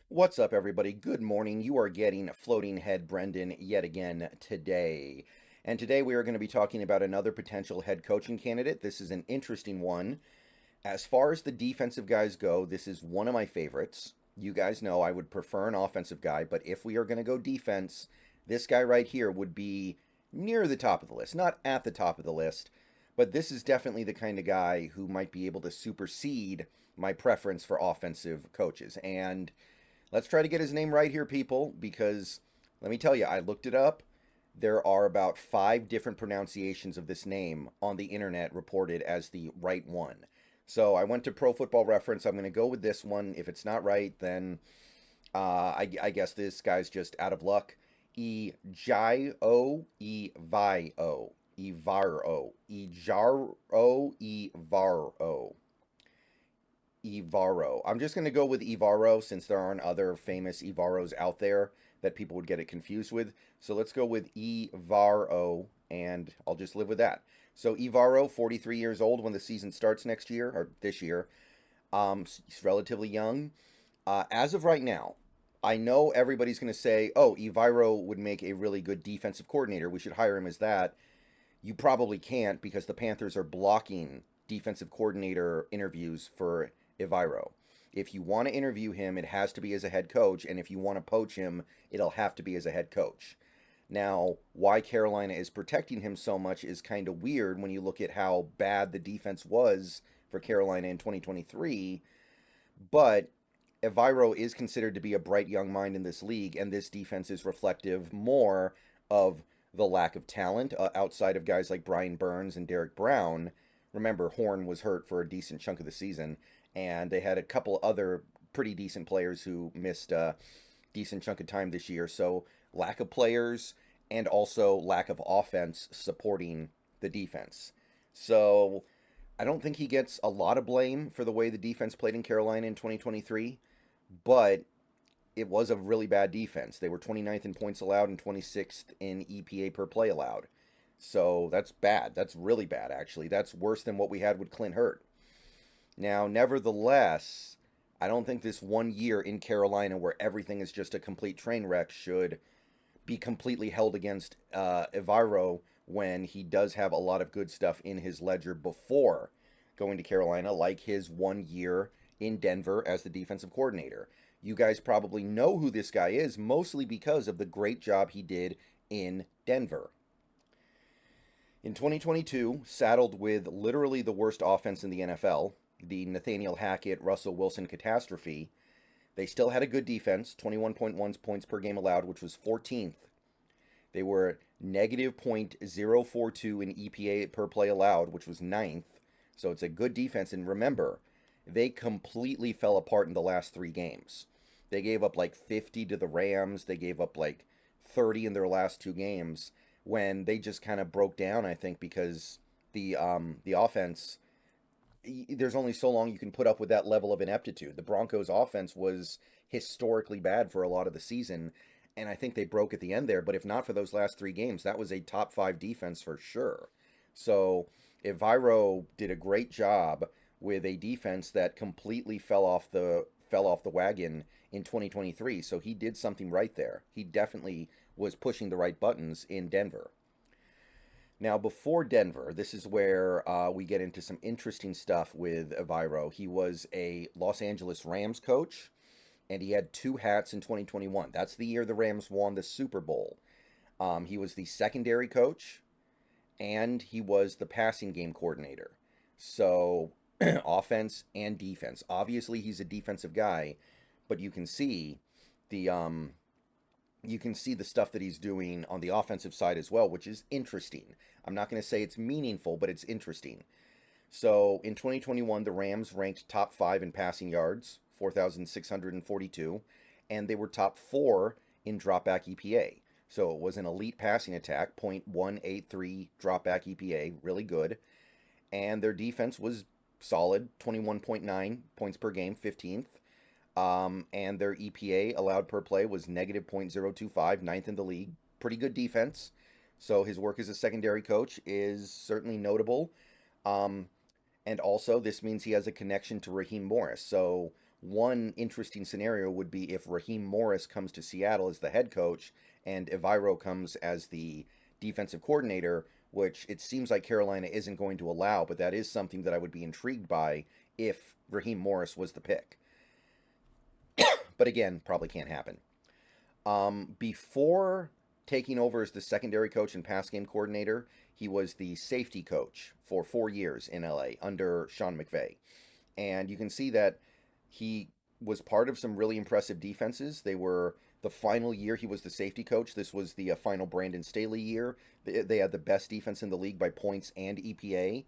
What's up, everybody? Good morning. You are getting Floating Head Brendan yet again today. And today we are going to be talking about another potential head coaching candidate. This is an interesting one. As far as the defensive guys go, this is one of my favorites. You guys know I would prefer an offensive guy, but if we are going to go defense, this guy right here would be near the top of the list. Not at the top of the list, but this is definitely the kind of guy who might be able to supersede my preference for offensive coaches. And let's try to get his name right here, people, because let me tell you, I looked it up. There are about 5 different pronunciations of this name on the internet reported as the right one. So I went to Pro Football Reference. I'm going to go with this one. If it's not right, then I guess this guy's just out of luck. Ejiro Evero. Evaro. I'm just going to go with Evaro since there aren't other famous Evaros out there that people would get it confused with. So let's go with Evaro, and I'll just live with that. So Evaro, 43 years old when the season starts next year, or this year. He's relatively young. As of right now, I know everybody's going to say, oh, Evaro would make a really good defensive coordinator. We should hire him as that. You probably can't because the Panthers are blocking defensive coordinator interviews for Eviro. If you want to interview him, it has to be as a head coach, and if you want to poach him, it'll have to be as a head coach. Now, why Carolina is protecting him so much is kind of weird when you look at how bad the defense was for Carolina in 2023, but Eviro is considered to be a bright young mind in this league, and this defense is reflective more of the lack of talent outside of guys like Brian Burns and Derek Brown. Remember, Horn was hurt for a decent chunk of the season, and they had a couple other pretty decent players who missed a decent chunk of time this year. So, lack of players and also lack of offense supporting the defense. So, I don't think he gets a lot of blame for the way the defense played in Carolina in 2023, but it was a really bad defense. They were 29th in points allowed and 26th in EPA per play allowed. So that's bad. That's really bad, actually. That's worse than what we had with Clint Hurt. Now, nevertheless, I don't think this 1 year in Carolina where everything is just a complete train wreck should be completely held against Eviro when he does have a lot of good stuff in his ledger before going to Carolina, like his 1 year in Denver as the defensive coordinator. You guys probably know who this guy is, mostly because of the great job he did in Denver. In 2022, saddled with literally the worst offense in the NFL, the Nathaniel Hackett Russell Wilson catastrophe, they still had a good defense, 21.1 points per game allowed, which was 14th. They were negative .042 in EPA per play allowed, which was 9th. So it's a good defense. And remember, they completely fell apart in the last 3 games. They gave up like 50 to the Rams. They gave up like 30 in their last 2 games when they just kind of broke down, I think, because the offense, there's only so long you can put up with that level of ineptitude. The Broncos offense was historically bad for a lot of the season, and I think they broke at the end there, but if not for those last 3 games, that was a top 5 defense for sure. So Eviro did a great job with a defense that completely fell off the wagon in 2023. So he did something right there. He definitely was pushing the right buttons in Denver. Now, before Denver, this is where we get into some interesting stuff with Eviro. He was a Los Angeles Rams coach, and he had 2 hats in 2021. That's the year the Rams won the Super Bowl. He was the secondary coach, and he was the passing game coordinator. So, offense and defense. Obviously, he's a defensive guy, but the you can see the stuff that he's doing on the offensive side as well, which is interesting. I'm not going to say it's meaningful, but it's interesting. So in 2021, the Rams ranked top 5 in passing yards, 4,642, and they were top 4 in dropback EPA. So it was an elite passing attack, .183 dropback EPA, really good. And their defense was solid, 21.9 points per game, 15th. And their EPA allowed per play was negative .025, ninth in the league. Pretty good defense. So his work as a secondary coach is certainly notable. And also, this means he has a connection to Raheem Morris. So one interesting scenario would be if Raheem Morris comes to Seattle as the head coach and Evero comes as the defensive coordinator, which it seems like Carolina isn't going to allow, but that is something that I would be intrigued by if Raheem Morris was the pick. But again, probably can't happen. Before taking over as the secondary coach and pass game coordinator, he was the safety coach for 4 years in LA under Sean McVay. And you can see that he was part of some really impressive defenses. They were the final year he was the safety coach. This was the final Brandon Staley year. They had the best defense in the league by points and EPA.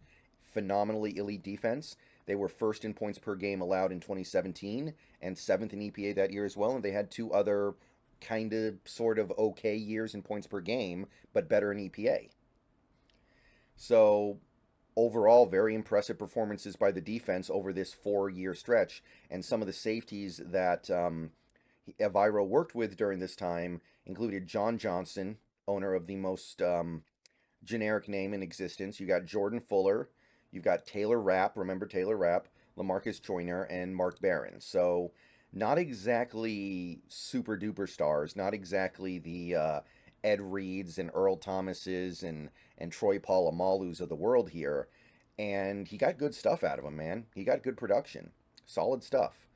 Phenomenally elite defense. They were first in points per game allowed in 2017 and seventh in EPA that year as well. And they had two other kind of sort of okay years in points per game, but better in EPA. So overall, very impressive performances by the defense over this 4-year stretch. And some of the safeties that Evero worked with during this time included John Johnson, owner of the most generic name in existence. You got Jordan Fuller. You've got Taylor Rapp. Remember Taylor Rapp, LaMarcus Joyner, and Mark Barron. So not exactly super duper stars. Not exactly the Ed Reeds and Earl Thomases and Troy Polamalu's of the world here. And he got good stuff out of him, man. He got good production. Solid stuff.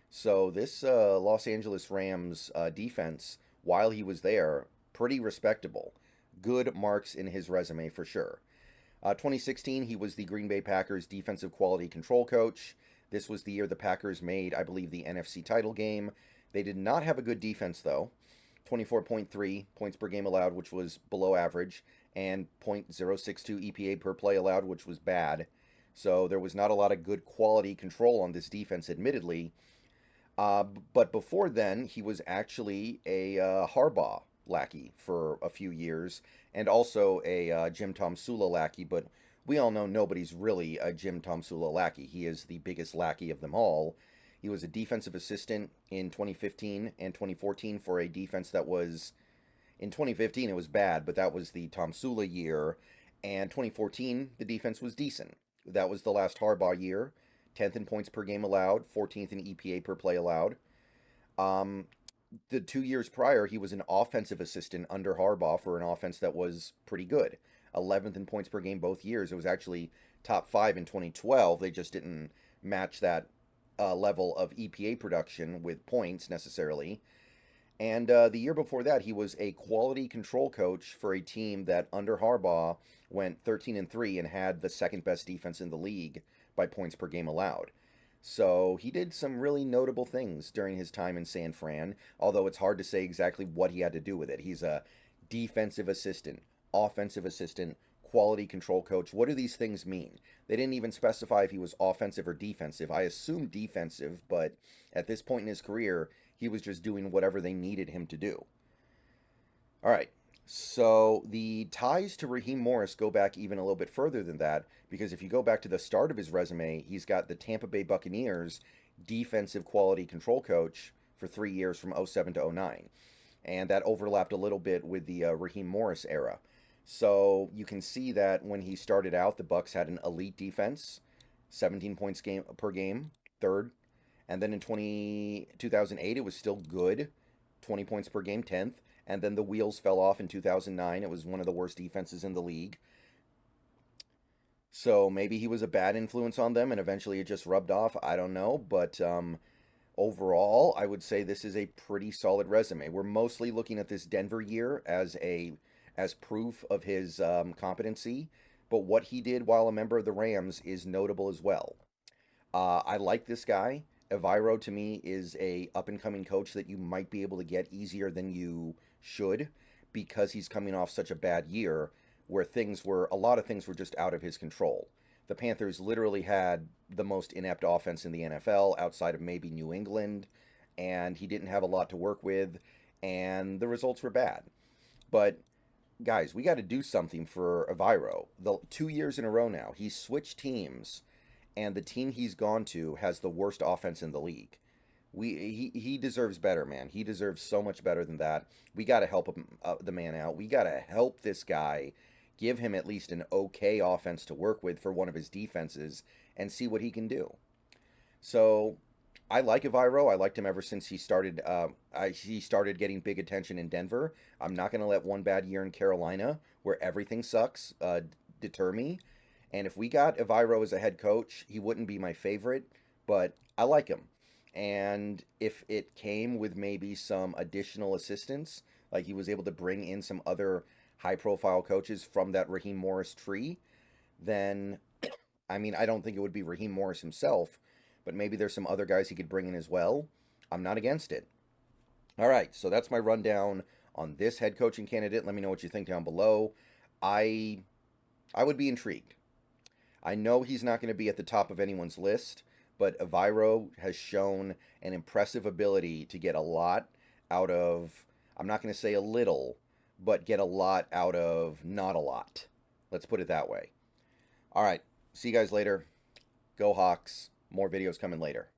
So this Los Angeles Rams defense, while he was there, pretty respectable. Good marks in his resume for sure. 2016, he was the Green Bay Packers defensive quality control coach. This was the year the Packers made, I believe, the NFC title game. They did not have a good defense, though. 24.3 points per game allowed, which was below average, and .062 EPA per play allowed, which was bad. So there was not a lot of good quality control on this defense, admittedly. But before then, he was actually a Harbaugh lackey for a few years, and also a Jim Tomsula lackey, but we all know nobody's really a Jim Tomsula lackey. He is the biggest lackey of them all. He was a defensive assistant in 2015 and 2014 for a defense that was, in 2015 it was bad, but that was the Tomsula year, and 2014 the defense was decent. That was the last Harbaugh year, 10th in points per game allowed, 14th in EPA per play allowed. The 2 years prior, he was an offensive assistant under Harbaugh for an offense that was pretty good. 11th in points per game both years. It was actually top 5 in 2012. They just didn't match that level of EPA production with points necessarily. And the year before that, he was a quality control coach for a team that under Harbaugh went 13-3 and had the second best defense in the league by points per game allowed. So he did some really notable things during his time in San Fran, although it's hard to say exactly what he had to do with it. He's a defensive assistant, offensive assistant, quality control coach. What do these things mean? They didn't even specify if he was offensive or defensive. I assume defensive, but at this point in his career, he was just doing whatever they needed him to do. All right. So the ties to Raheem Morris go back even a little bit further than that, because if you go back to the start of his resume, he's got the Tampa Bay Buccaneers defensive quality control coach for 3 years from 07 to 09. And that overlapped a little bit with the Raheem Morris era. So you can see that when he started out, the Bucs had an elite defense, 17 points per game, third. And then in 2008, it was still good, 20 points per game, 10th. And then the wheels fell off in 2009. It was one of the worst defenses in the league. So maybe he was a bad influence on them and eventually it just rubbed off. I don't know. But overall, I would say this is a pretty solid resume. We're mostly looking at this Denver year as proof of his competency. But what he did while a member of the Rams is notable as well. I like this guy. Evero, to me, is a up-and-coming coach that you might be able to get easier than you should because he's coming off such a bad year where a lot of things were just out of his control. The Panthers literally had the most inept offense in the NFL outside of maybe New England, and he didn't have a lot to work with, and the results were bad. But guys, we got to do something for Evero. The 2 years in a row now, he's switched teams, and the team he's gone to has the worst offense in the league. He deserves better, man. He deserves so much better than that. We got to help him, the man out. We got to help this guy, give him at least an okay offense to work with for one of his defenses, and see what he can do. So I like Evero. I liked him ever since he started getting big attention in Denver. I'm not going to let one bad year in Carolina, where everything sucks, deter me. And if we got Evero as a head coach, he wouldn't be my favorite, but I like him. And if it came with maybe some additional assistance, like he was able to bring in some other high-profile coaches from that Raheem Morris tree, then I mean, I don't think it would be Raheem Morris himself, but maybe there's some other guys he could bring in as well. I'm not against it. All right, so that's my rundown on this head coaching candidate. Let me know what you think down below. I I would be intrigued. I know he's not going to be at the top of anyone's list, but Evero has shown an impressive ability to get a lot out of, I'm not going to say a little, but get a lot out of not a lot. Let's put it that way. All right. See you guys later. Go Hawks. More videos coming later.